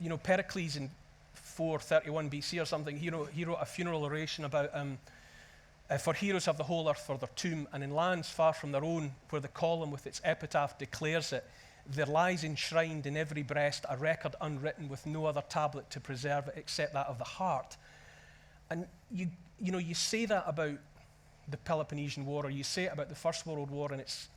you know, Pericles in 431 BC or something. He wrote a funeral oration about for heroes have the whole earth for their tomb, and in lands far from their own, where the column with its epitaph declares it, there lies enshrined in every breast a record unwritten with no other tablet to preserve it except that of the heart. And you know, you say that about the Peloponnesian War, or you say it about the First World War, and it's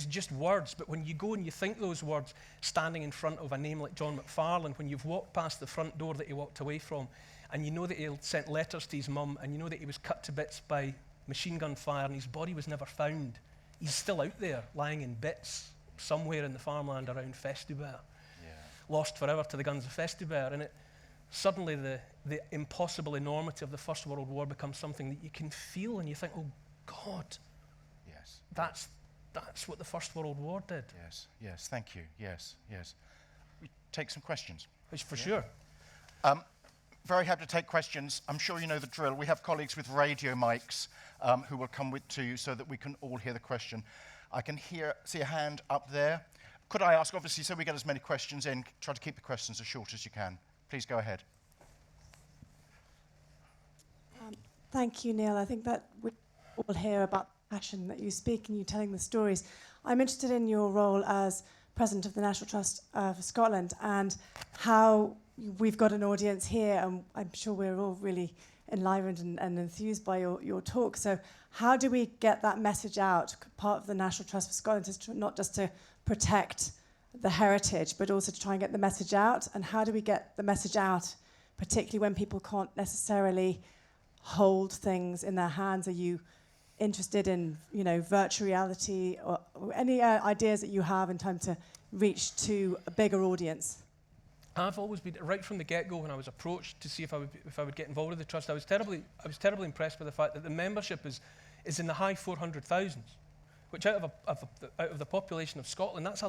just words. But when you go and you think those words standing in front of a name like John McFarlane, when you've walked past the front door that he walked away from, and you know that he sent letters to his mum, and you know that he was cut to bits by machine gun fire, and his body was never found. He's still out there, lying in bits, somewhere in the farmland around Festubert, lost forever to the guns of Festubert. And suddenly the impossible enormity of the First World War becomes something that you can feel, and you think, oh God, yes, that's what the First World War did. Yes, thank you. Yes. We take some questions. Which for sure. Very happy to take questions. I'm sure you know the drill. We have colleagues with radio mics who will come to you so that we can all hear the question. I can see a hand up there. Could I ask, obviously, so we get as many questions in, try to keep the questions as short as you can. Please go ahead. Thank you, Neil. I think that we all hear about the passion that you speak and you telling the stories. I'm interested in your role as President of the National Trust for Scotland and how we've got an audience here, and I'm sure we're all really enlivened and enthused by your talk. So how do we get that message out? Part of the National Trust for Scotland is not just to protect the heritage, but also to try and get the message out. And how do we get the message out, particularly when people can't necessarily hold things in their hands? Are you interested in, you know, virtual reality or any ideas that you have in time to reach to a bigger audience? I've always been, right from the get-go, when I was approached to see if I would get involved with the trust, I was terribly impressed by the fact that the membership is in the high 400,000s, which out of the population of Scotland, that's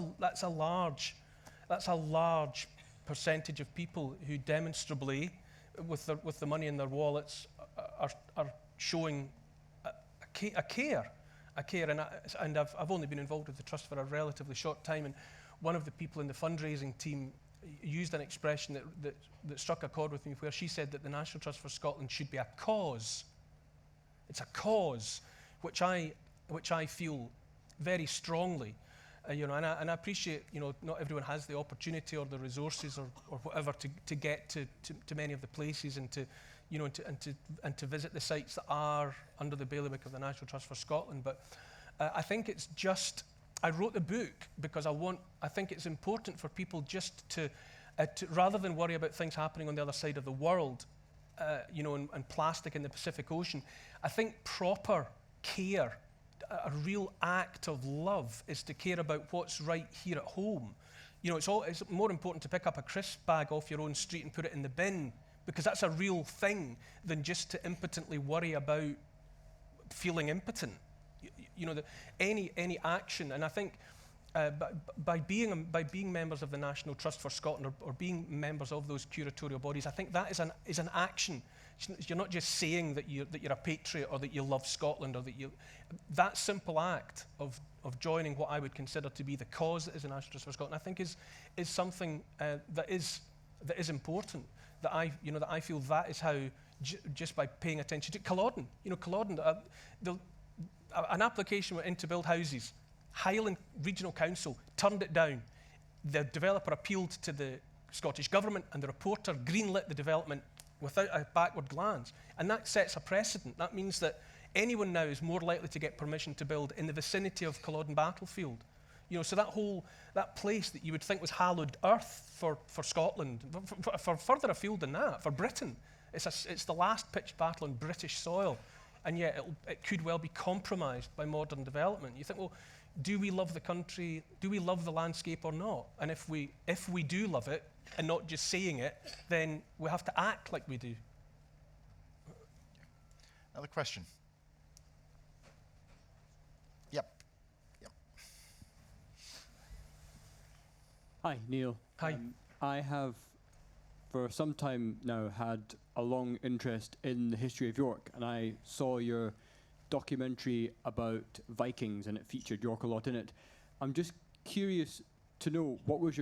a large percentage of people who demonstrably, with the money in their wallets, are showing a care, and I've only been involved with the trust for a relatively short time, and one of the people in the fundraising team used an expression that struck a chord with me, where she said that the National Trust for Scotland should be a cause. It's a cause, which I feel very strongly, you know, and I appreciate, you know, not everyone has the opportunity or the resources or whatever to get to many of the places and to, you know, and to visit the sites that are under the bailiwick of the National Trust for Scotland. But I think it's just, I wrote the book because I think it's important for people just to rather than worry about things happening on the other side of the world, you know, and plastic in the Pacific Ocean. I think proper care, a real act of love, is to care about what's right here at home. You know, it's more important to pick up a crisp bag off your own street and put it in the bin, because that's a real thing, than just to impotently worry about feeling impotent. You know, any action, and I think by being members of the National Trust for Scotland, or being members of those curatorial bodies, I think that is an action. You're not just saying that you're a patriot or that you love Scotland, or that simple act of joining what I would consider to be the cause that is the National Trust for Scotland, I think is something that is important. That I feel that is how just by paying attention to Culloden, an application went in to build houses. Highland Regional Council turned it down. The developer appealed to the Scottish Government, and the reporter greenlit the development without a backward glance. And that sets a precedent. That means that anyone now is more likely to get permission to build in the vicinity of Culloden Battlefield. You know, so that place that you would think was hallowed earth for Scotland, for further afield than that, for Britain, it's the last pitched battle on British soil, and yet it could well be compromised by modern development. You think, well, do we love the country? Do we love the landscape or not? And if we do love it, and not just saying it, then we have to act like we do. Another question. Yep. Hi, Neil. Hi. I have, for some time now, had a long interest in the history of York, and I saw your documentary about Vikings, and it featured York a lot in it. I'm just curious to know, what's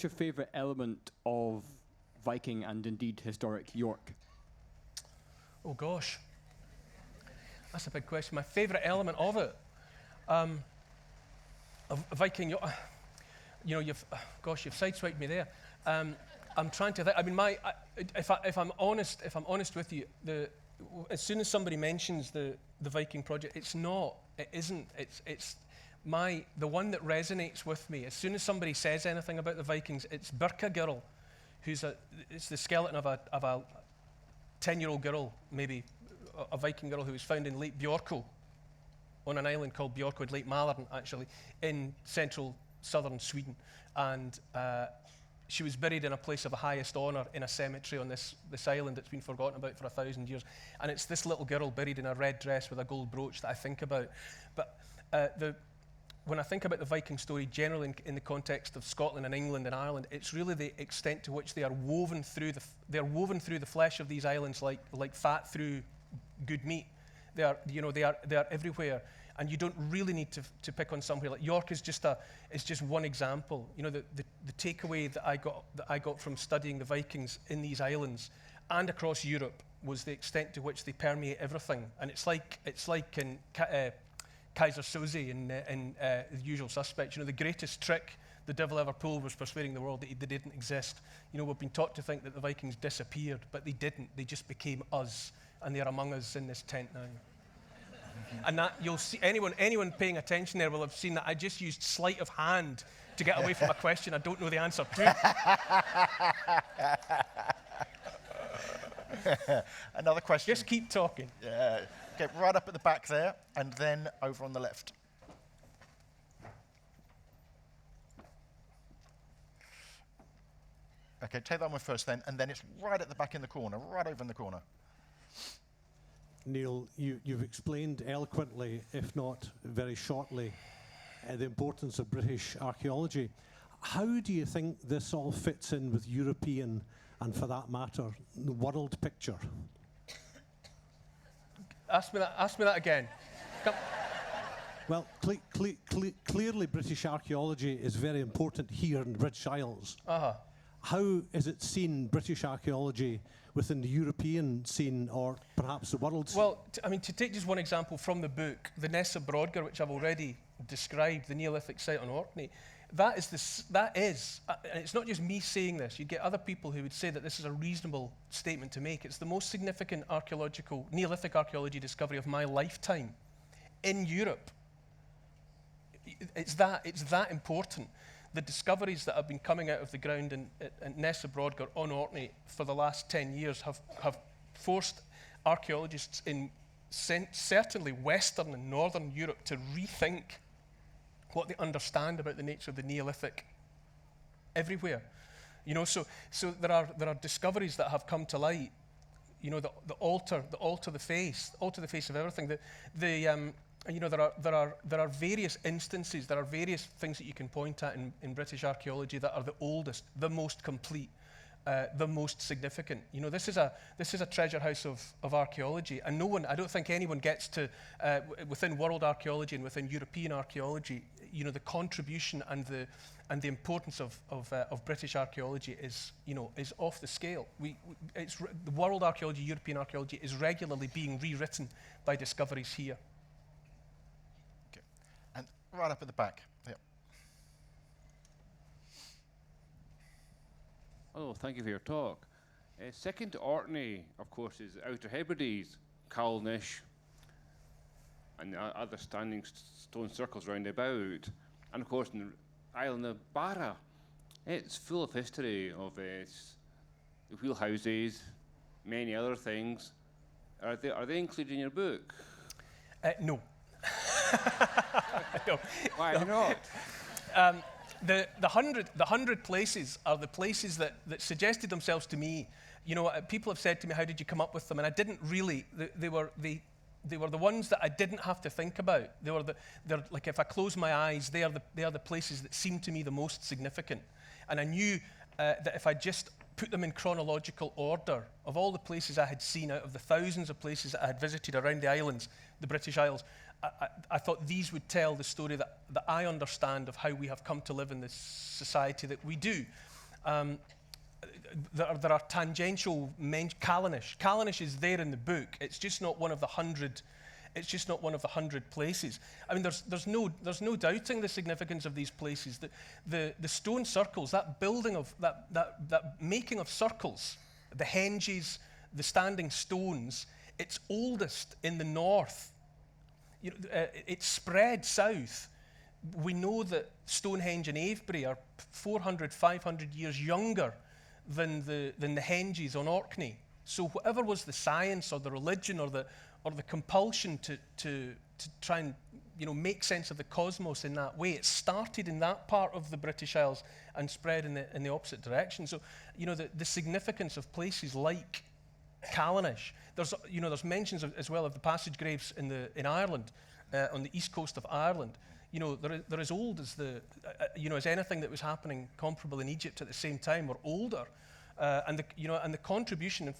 your favourite element of Viking and indeed historic York? Oh gosh, that's a big question. My favourite element of it, of Viking, you know, you've sideswiped me there. I'm trying to think. I mean, if I'm honest with you, as soon as somebody mentions the Viking project, it's the one that resonates with me. As soon as somebody says anything about the Vikings, it's Birka girl, it's the skeleton of a 10-year-old girl, maybe a Viking girl who was found in Lake Bjorko, on an island called Bjorko, Lake Mälaren actually, in central southern Sweden, and she was buried in a place of the highest honour in a cemetery on this island that's been forgotten about for 1,000 years. And it's this little girl buried in a red dress with a gold brooch that I think about. But when I think about the Viking story, generally in the context of Scotland and England and Ireland, it's really the extent to which they are woven through the flesh of these islands like fat through good meat. They are everywhere. And you don't really need to pick on somewhere like York is just one example. You know, the takeaway that I got from studying the Vikings in these islands and across Europe was the extent to which they permeate everything. And it's like in Kaiser Soze in The Usual Suspects. You know, the greatest trick the devil ever pulled was persuading the world that they didn't exist. You know, we've been taught to think that the Vikings disappeared, but they didn't. They just became us, and they're among us in this tent now. And that you'll see, anyone paying attention there will have seen that I just used sleight of hand to get away from a question I don't know the answer to. Another question. Just keep talking. Yeah. Okay, right up at the back there, and then over on the left. Okay, take that one first then, and then it's right at the back in the corner, right over in the corner. Neil, you've explained eloquently, if not very shortly, the importance of British archaeology. How do you think this all fits in with European, and for that matter, the world picture? Ask me that again. Well, clearly British archaeology is very important here in the British Isles. Uh-huh. How is it seen, British archaeology, within the European scene or perhaps the world scene? Well, to take just one example from the book, the Nessa Brodgar, which I've already described, the Neolithic site on Orkney, that is, and it's not just me saying this, you get other people who would say that this is a reasonable statement to make. It's the most significant Neolithic archaeology discovery of my lifetime in Europe. It's that important. The discoveries that have been coming out of the ground in Nessa Brodgar on Orkney for the last 10 years have forced archaeologists in certainly Western and Northern Europe to rethink what they understand about the nature of the Neolithic everywhere. You know, so there are discoveries that have come to light. You know, the altar the face of everything. You know, there are various instances, there are various things that you can point at in British archaeology that are the oldest, the most complete, the most significant. You know, this is a treasure house of archaeology, and I don't think anyone gets to within world archaeology and within European archaeology. You know, the contribution and the importance of British archaeology is off the scale. The world archaeology, European archaeology is regularly being rewritten by discoveries here. Right up at the back. Yep. Oh, thank you for your talk. Second to Orkney, of course, is Outer Hebrides, Callnish, and other standing stone circles round about. And of course, in the island of Barra, it's full of history of the wheelhouses, many other things. Are they included in your book? No. No. Why not? The 100 places are the places that suggested themselves to me. You know, people have said to me, "How did you come up with them?" And I didn't really. They were the ones that I didn't have to think about. They're like, if I close my eyes, they are the places that seem to me the most significant. And I knew that if I just put them in chronological order of all the places I had seen out of the thousands of places that I had visited around the islands, the British Isles, I thought these would tell the story that I understand of how we have come to live in this society that we do. There are tangential Callanish. Callanish is there in the book. It's just not one of the 100. It's just not one of the 100 places. I mean, there's no doubting the significance of these places. The stone circles, that building of that making of circles, the henges, the standing stones. It's oldest in the north. You know, it's spread south. We know that Stonehenge and Avebury are 400, 500 years younger than the henges on Orkney. So whatever was the science or the religion or the compulsion to try and, you know, make sense of the cosmos in that way, it started in that part of the British Isles and spread in the opposite direction. So, you know, the significance of places like Callanish. There's mentions as well of the passage graves in Ireland, on the east coast of Ireland. You know, they're as old as as anything that was happening comparable in Egypt at the same time, or older. And the contribution,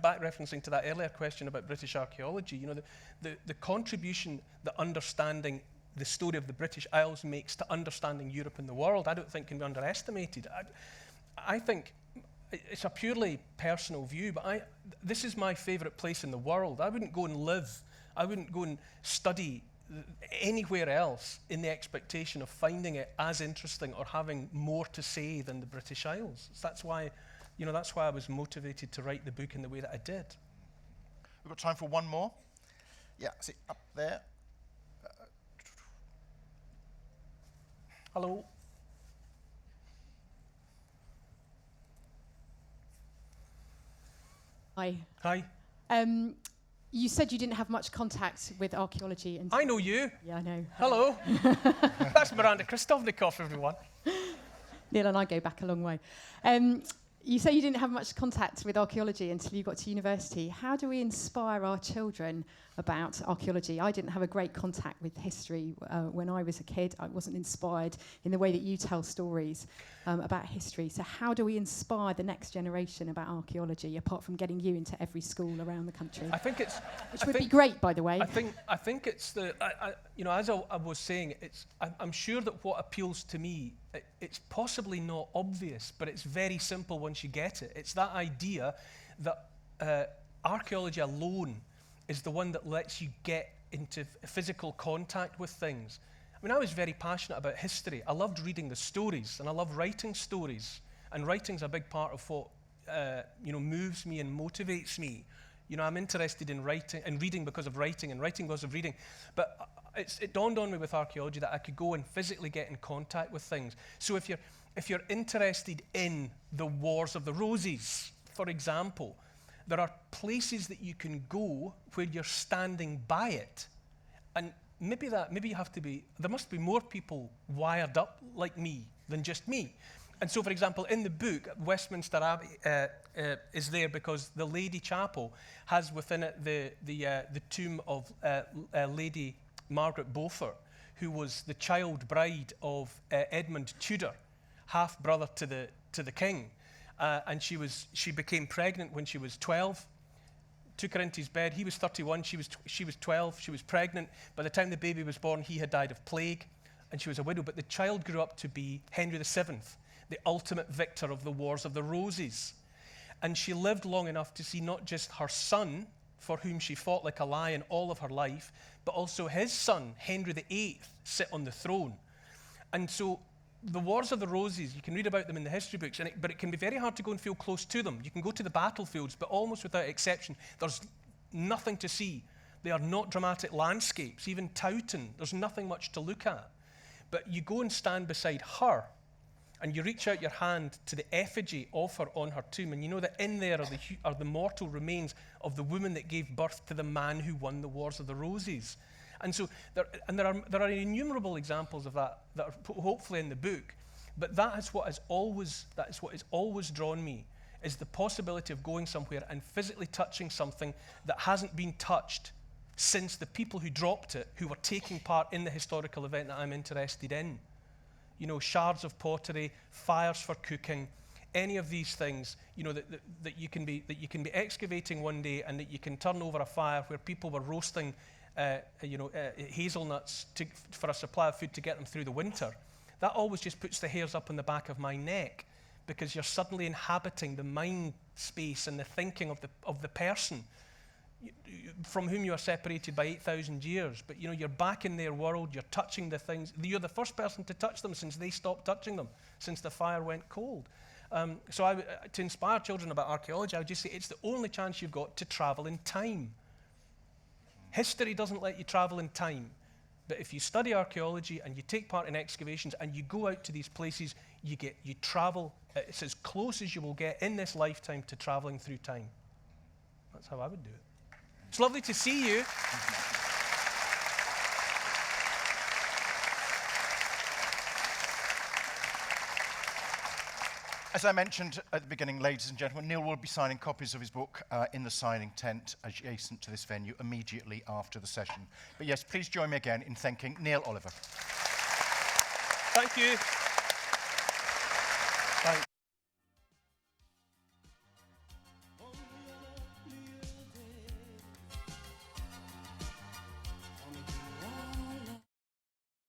back referencing to that earlier question about British archaeology, you know, the contribution that understanding the story of the British Isles makes to understanding Europe and the world, I don't think can be underestimated. I think it's a purely personal view, but this is my favourite place in the world. I wouldn't go and live, I wouldn't go and study anywhere else in the expectation of finding it as interesting or having more to say than the British Isles. So that's why I was motivated to write the book in the way that I did. We've got time for one more. Yeah, see, up there. Hello. Hi. Hi. You said you didn't have much contact with archaeology. I know you. Yeah, I know. Hello. That's Miranda Kristovnikov, everyone. Neil and I go back a long way. You say you didn't have much contact with archaeology until you got to university. How do we inspire our children about archaeology? I didn't have a great contact with history when I was a kid. I wasn't inspired in the way that you tell stories about history. So how do we inspire the next generation about archaeology, apart from getting you into every school around the country? I think it's... Which would be great, by the way. I think it's the... as I was saying, I'm sure that what appeals to me, it's possibly not obvious, but it's very simple once you get it. It's that idea that archaeology alone is the one that lets you get into physical contact with things. I mean, I was very passionate about history. I loved reading the stories, and I love writing stories. And writing's a big part of what moves me and motivates me. You know, I'm interested in writing and reading because of writing, and writing because of reading. But it dawned on me with archaeology that I could go and physically get in contact with things. So if you're interested in the Wars of the Roses, for example, there are places that you can go where you're standing by it. And maybe you have to be, there must be more people wired up like me than just me. And so, for example, in the book, Westminster Abbey is there because the Lady Chapel has within it the tomb of Lady Margaret Beaufort, who was the child bride of Edmund Tudor, half brother to the king. And she became pregnant when she was 12, took her into his bed. He was 31, she was 12, she was pregnant. By the time the baby was born, he had died of plague, and she was a widow. But the child grew up to be Henry VII, the ultimate victor of the Wars of the Roses. And she lived long enough to see not just her son, for whom she fought like a lion all of her life, but also his son, Henry VIII, sit on the throne. And so the Wars of the Roses, you can read about them in the history books, but it can be very hard to go and feel close to them. You can go to the battlefields, but almost without exception, there's nothing to see. They are not dramatic landscapes. Even Towton, there's nothing much to look at. But you go and stand beside her, and you reach out your hand to the effigy of her on her tomb, and you know that in there are the mortal remains of the woman that gave birth to the man who won the Wars of the Roses. And so there are innumerable examples of that are hopefully in the book. But that is what has always drawn me, is the possibility of going somewhere and physically touching something that hasn't been touched since the people who dropped it, who were taking part in the historical event that I'm interested in. You know, shards of pottery, fires for cooking, any of these things, you know, that you can be excavating one day, and that you can turn over a fire where people were roasting hazelnuts for a supply of food to get them through the winter. That always just puts the hairs up on the back of my neck, because you're suddenly inhabiting the mind space and the thinking of the person from whom you are separated by 8,000 years. But you know, you're back in their world, you're touching the things. You're the first person to touch them since they stopped touching them, since the fire went cold. So to inspire children about archaeology, I would just say it's the only chance you've got to travel in time. History doesn't let you travel in time. But if you study archaeology and you take part in excavations and you go out to these places, you travel. It's as close as you will get in this lifetime to traveling through time. That's how I would do it. It's lovely to see you. As I mentioned at the beginning, ladies and gentlemen, Neil will be signing copies of his book in the signing tent adjacent to this venue immediately after the session. But yes, please join me again in thanking Neil Oliver. Thank you.